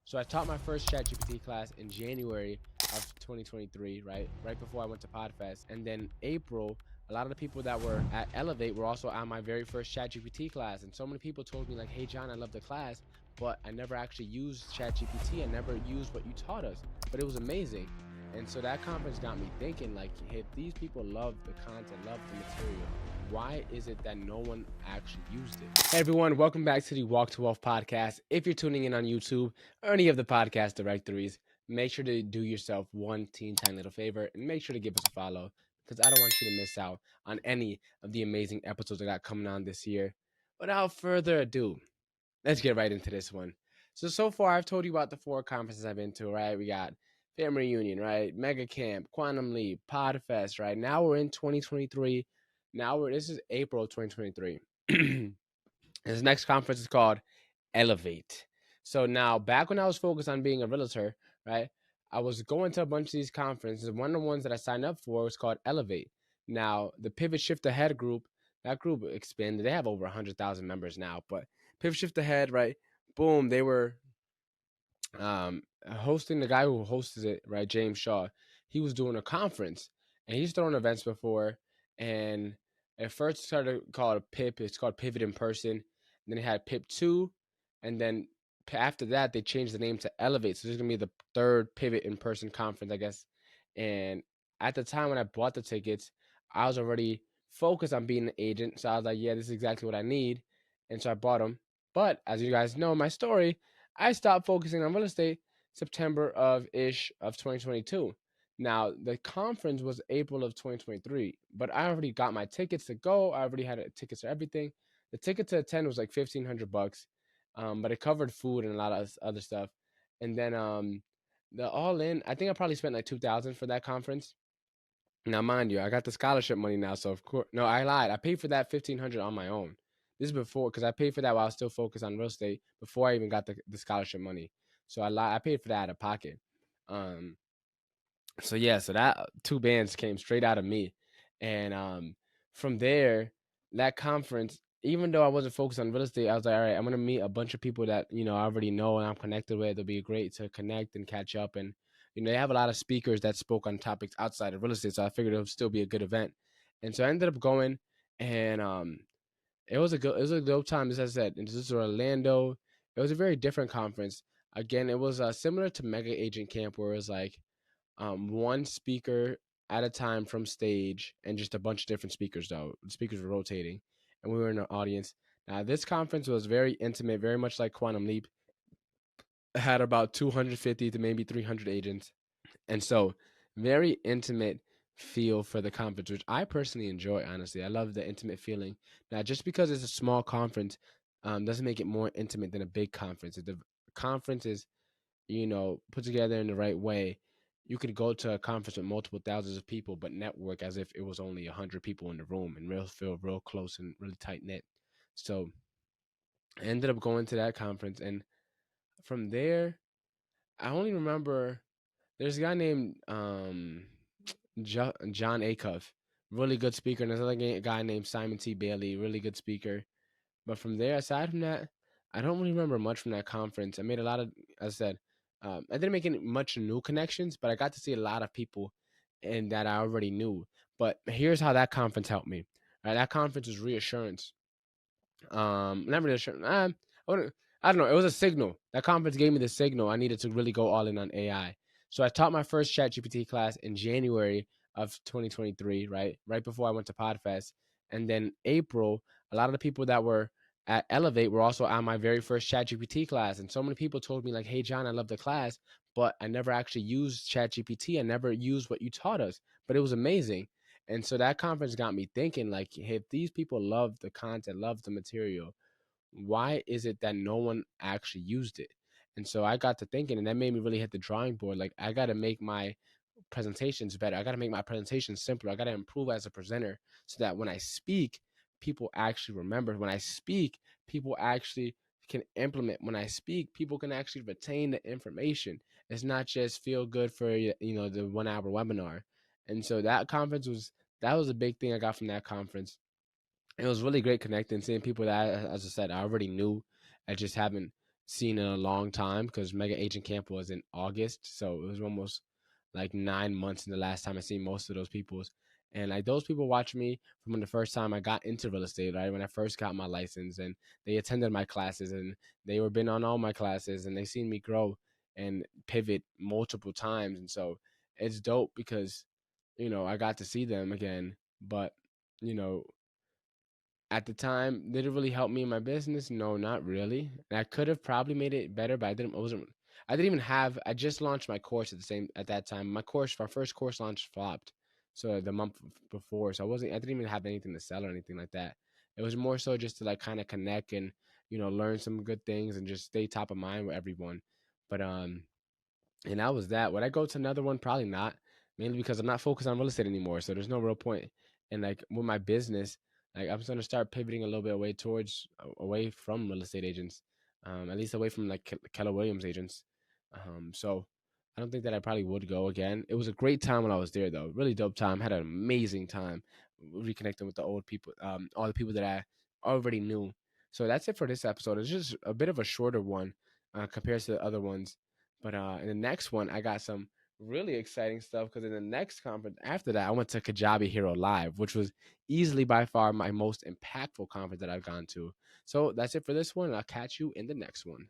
So I taught my first ChatGPT class in January of 2023, right? Right before I went to Podfest. And then April, a lot of the people that were at Elevate were also on my very first ChatGPT class. And so many people told me like, "Hey John, I love the class, but I never actually used ChatGPT. I never used what you taught us." But it was amazing. And so that conference got me thinking like, hey, if these people love the content, love the material, why is it that no one actually used it? Hey everyone, welcome back to the Walk to Wealth podcast. If you're tuning in on YouTube or any of the podcast directories, make sure to do yourself one tiny little favor and make sure to give us a follow because I don't want you to miss out on any of the amazing episodes I got coming on this year. Without further ado, let's get right into this one. So far I've told you about the 4 conferences I've been to, right? We got Family Reunion, right? Mega Camp, Quantum Leap, Podfest, right? Now we're in 2023. This is April 2023. This next conference is called Elevate. So now, back when I was focused on being a realtor, right, I was going to a bunch of these conferences. One of the ones that I signed up for was called Elevate. Now, the Pivot Shift Ahead group, that group expanded. They have over 100,000 members now, but Pivot Shift Ahead, right, boom, they were hosting the guy who hosts it, right, James Shaw. He was doing a conference, and he's thrown events before. And at first, it started called PIP. It's called Pivot in Person. And then they had PIP 2, and then after that, they changed the name to Elevate. So this is gonna be the third Pivot in Person conference, I guess. And at the time when I bought the tickets, I was already focused on being an agent. So I was like, yeah, this is exactly what I need. And so I bought them. But as you guys know, my story, I stopped focusing on real estate September of 2022. Now the conference was April of 2023, but I already got my tickets to go. I already had tickets for everything. The ticket to attend was like $1,500, but it covered food and a lot of other stuff. And then the all in, I think I probably spent like 2,000 for that conference. Now, mind you, I got the scholarship money now, so of course, no, I lied. I paid for that 1,500 on my own. This is before, because I paid for that while I was still focused on real estate before I even got the scholarship money. So I lied. I paid for that out of pocket. Um, so yeah, so that 2 bands came straight out of me, and from there, that conference, even though I wasn't focused on real estate, I was like, all right, I'm gonna meet a bunch of people that I already know and I'm connected with. It'll be great to connect and catch up, and they have a lot of speakers that spoke on topics outside of real estate, so I figured it'll still be a good event, and so I ended up going, and it was a dope time, as I said. And this is Orlando. It was a very different conference. Again, it was similar to Mega Agent Camp, where it was like one speaker at a time from stage and just a bunch of different speakers, though. The speakers were rotating, and we were in the audience. Now, this conference was very intimate, very much like Quantum Leap. It had about 250 to maybe 300 agents. And so, very intimate feel for the conference, which I personally enjoy, honestly. I love the intimate feeling. Now, just because it's a small conference doesn't make it more intimate than a big conference. If the conference is put together in the right way, you could go to a conference with multiple thousands of people, but network as if it was only 100 people in the room and feel real close and really tight knit. So I ended up going to that conference, and from there, I only remember there's a guy named John Acuff, really good speaker, and there's another guy named Simon T. Bailey, really good speaker. But from there, aside from that, I don't really remember much from that conference. I made a lot of, as I said, I didn't make any much new connections, but I got to see a lot of people and that I already knew. But here's how that conference helped me. Right, that conference was reassurance. Not reassurance. I don't know. It was a signal. That conference gave me the signal I needed to really go all in on AI. So I taught my first ChatGPT class in January of 2023, right before I went to Podfest, and then April. A lot of the people that were at Elevate were also on my very first ChatGPT class, and so many people told me like, "Hey, John, I love the class, but I never actually used ChatGPT. I never used what you taught us, but it was amazing." And so that conference got me thinking, like, hey, if these people love the content, love the material, why is it that no one actually used it? And so I got to thinking, and that made me really hit the drawing board. Like, I got to make my presentations better. I got to make my presentations simpler. I got to improve as a presenter so that when I speak, people actually remember. When I speak, people actually can implement. When I speak, people can actually retain the information. It's not just feel good for the 1 hour webinar. And so that was a big thing I got from that conference. It was really great connecting, seeing people that, as I said, I already knew. I just haven't seen in a long time because Mega Agent Camp was in August, so it was almost like 9 months in the last time I seen most of those people's. And like those people watched me from when the first time I got into real estate, right? When I first got my license, and they attended my classes, and they were been on all my classes, and they seen me grow and pivot multiple times. And so it's dope because, I got to see them again. But, you know, at the time, did it really help me in my business? No, not really. And I could have probably made it better, but I didn't even have. I just launched my course at that time. My first course launch flopped, so the month before. So I didn't even have anything to sell or anything like that. It was more so just to like kind of connect and learn some good things and just stay top of mind with everyone. But and that was that. Would I go to another one? Probably not. Mainly because I'm not focused on real estate anymore. So there's no real point. And like with my business, like I'm gonna start pivoting a little bit away from real estate agents, at least away from like Keller Williams agents. So I don't think that I probably would go again. It was a great time when I was there, though. Really dope time. Had an amazing time reconnecting with the old people, all the people that I already knew. So that's it for this episode. It's just a bit of a shorter one compared to the other ones. But in the next one, I got some really exciting stuff because in the next conference after that, I went to Kajabi Hero Live, which was easily by far my most impactful conference that I've gone to. So that's it for this one. And I'll catch you in the next one.